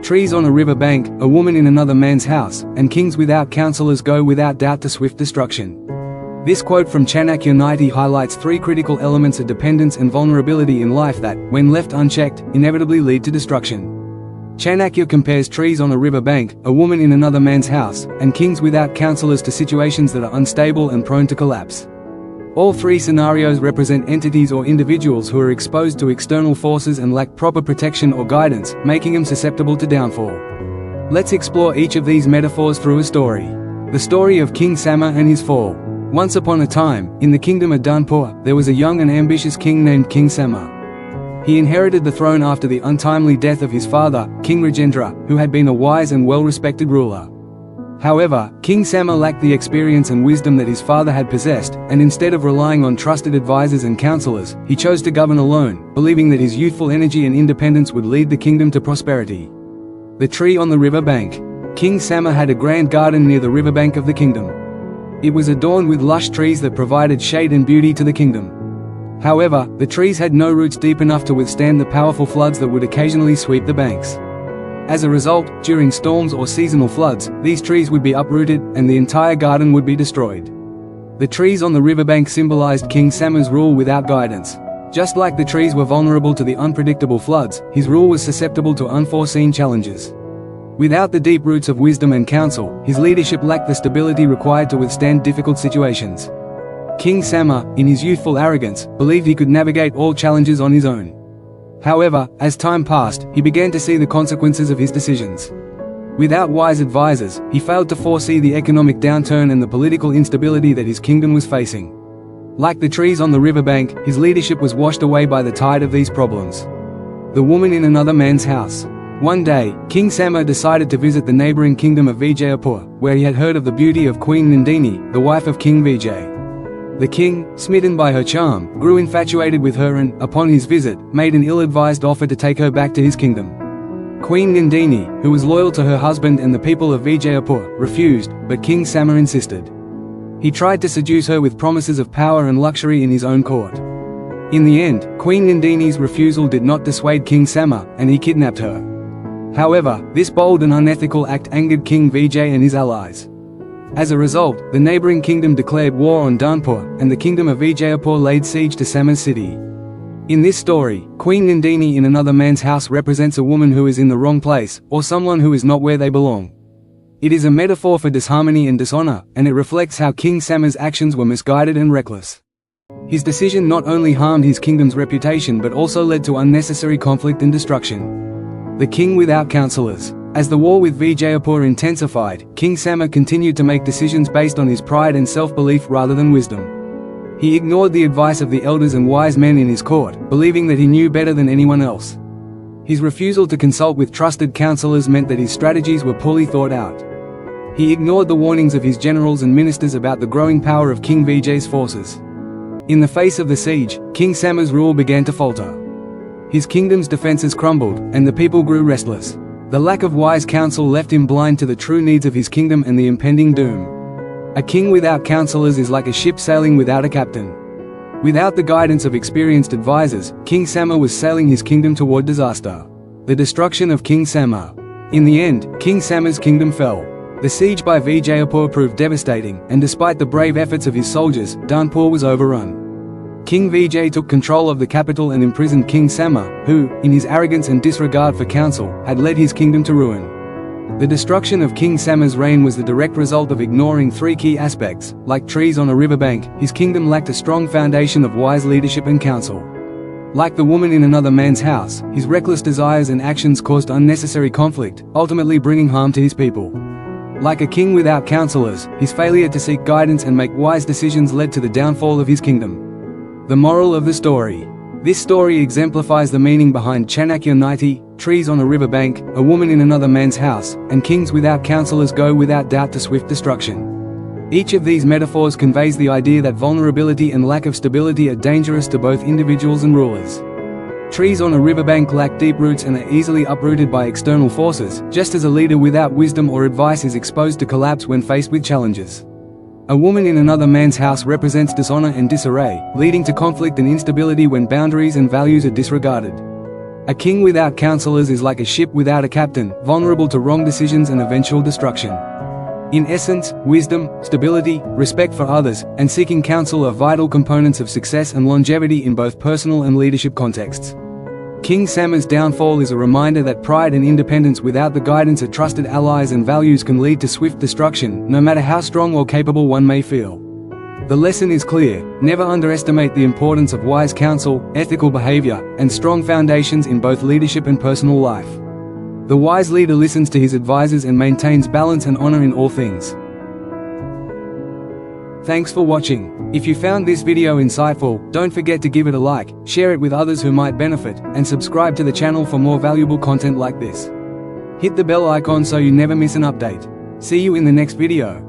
trees on a river bank, a woman in another man's house, and kings without counselors go without doubt to swift destruction. This quote from Chanakya Niti highlights three critical elements of dependence and vulnerability in life that, when left unchecked, inevitably lead to destruction. Chanakya compares trees on a river bank, a woman in another man's house, and kings without counselors to situations that are unstable and prone to collapse. All three scenarios represent entities or individuals who are exposed to external forces and lack proper protection or guidance, making them susceptible to downfall. Let's explore each of these metaphors through a story. The story of King Samar and his fall. Once upon a time, in the kingdom of Dharma, there was a young and ambitious king named King Samar. He inherited the throne after the untimely death of his father, King Rajendra, who had been a wise and well-respected ruler. However, King Samar lacked the experience and wisdom that his father had possessed, and instead of relying on trusted advisors and counselors, he chose to govern alone, believing that his youthful energy and independence would lead the kingdom to prosperity. The tree on the river bank. King Samar had a grand garden near the riverbank of the kingdom. It was adorned with lush trees that provided shade and beauty to the kingdom. However, the trees had no roots deep enough to withstand the powerful floods that would occasionally sweep the banks. As a result, during storms or seasonal floods, these trees would be uprooted, and the entire garden would be destroyed. The trees on the riverbank symbolized King Samar's rule without guidance. Just like the trees were vulnerable to the unpredictable floods, his rule was susceptible to unforeseen challenges. Without the deep roots of wisdom and counsel, his leadership lacked the stability required to withstand difficult situations. King Samar, in his youthful arrogance, believed he could navigate all challenges on his own. However, as time passed, he began to see the consequences of his decisions. Without wise advisors, he failed to foresee the economic downturn and the political instability that his kingdom was facing. Like the trees on the riverbank, his leadership was washed away by the tide of these problems. The woman in another man's house. One day, King Samar decided to visit the neighboring kingdom of Vijayapur, where he had heard of the beauty of Queen Nandini, the wife of King Vijay. The king, smitten by her charm, grew infatuated with her and, upon his visit, made an ill-advised offer to take her back to his kingdom. Queen Nandini, who was loyal to her husband and the people of Vijayapur, refused, but King Samar insisted. He tried to seduce her with promises of power and luxury in his own court. In the end, Queen Nandini's refusal did not dissuade King Samar, and he kidnapped her. However, this bold and unethical act angered King Vijay and his allies. As a result, the neighboring kingdom declared war on Dharma, and the kingdom of Vijayapur laid siege to Samar's city. In this story, Queen Nandini in another man's house represents a woman who is in the wrong place, or someone who is not where they belong. It is a metaphor for disharmony and dishonor, and it reflects how King Samar's actions were misguided and reckless. His decision not only harmed his kingdom's reputation but also led to unnecessary conflict and destruction. The king without counselors. As the war with Vijayapur intensified, King Samar continued to make decisions based on his pride and self-belief rather than wisdom. He ignored the advice of the elders and wise men in his court, believing that he knew better than anyone else. His refusal to consult with trusted counselors meant that his strategies were poorly thought out. He ignored the warnings of his generals and ministers about the growing power of King Vijay's forces. In the face of the siege, King Samar's rule began to falter. His kingdom's defenses crumbled, and the people grew restless. The lack of wise counsel left him blind to the true needs of his kingdom and the impending doom. A king without counselors is like a ship sailing without a captain. Without the guidance of experienced advisors, King Samar was sailing his kingdom toward disaster. The destruction of King Samar. In the end, King Samar's kingdom fell. The siege by Vijayapur proved devastating, and despite the brave efforts of his soldiers, Dharma was overrun. King Vijay took control of the capital and imprisoned King Samar, who, in his arrogance and disregard for counsel, had led his kingdom to ruin. The destruction of King Samar's reign was the direct result of ignoring three key aspects. Like trees on a riverbank, his kingdom lacked a strong foundation of wise leadership and counsel. Like the woman in another man's house, his reckless desires and actions caused unnecessary conflict, ultimately bringing harm to his people. Like a king without counselors, his failure to seek guidance and make wise decisions led to the downfall of his kingdom. The moral of the story. This story exemplifies the meaning behind Chanakya Niti, trees on a riverbank, a woman in another man's house, and kings without counselors go without doubt to swift destruction. Each of these metaphors conveys the idea that vulnerability and lack of stability are dangerous to both individuals and rulers. Trees on a riverbank lack deep roots and are easily uprooted by external forces, just as a leader without wisdom or advice is exposed to collapse when faced with challenges. A woman in another man's house represents dishonor and disarray, leading to conflict and instability when boundaries and values are disregarded. A king without counselors is like a ship without a captain, vulnerable to wrong decisions and eventual destruction. In essence, wisdom, stability, respect for others, and seeking counsel are vital components of success and longevity in both personal and leadership contexts. King Samar's downfall is a reminder that pride and independence without the guidance of trusted allies and values can lead to swift destruction, no matter how strong or capable one may feel. The lesson is clear: never underestimate the importance of wise counsel, ethical behavior, and strong foundations in both leadership and personal life. The wise leader listens to his advisors and maintains balance and honor in all things. Thanks for watching. If you found this video insightful, don't forget to give it a like, share it with others who might benefit, and subscribe to the channel for more valuable content like this. Hit the bell icon so you never miss an update. See you in the next video.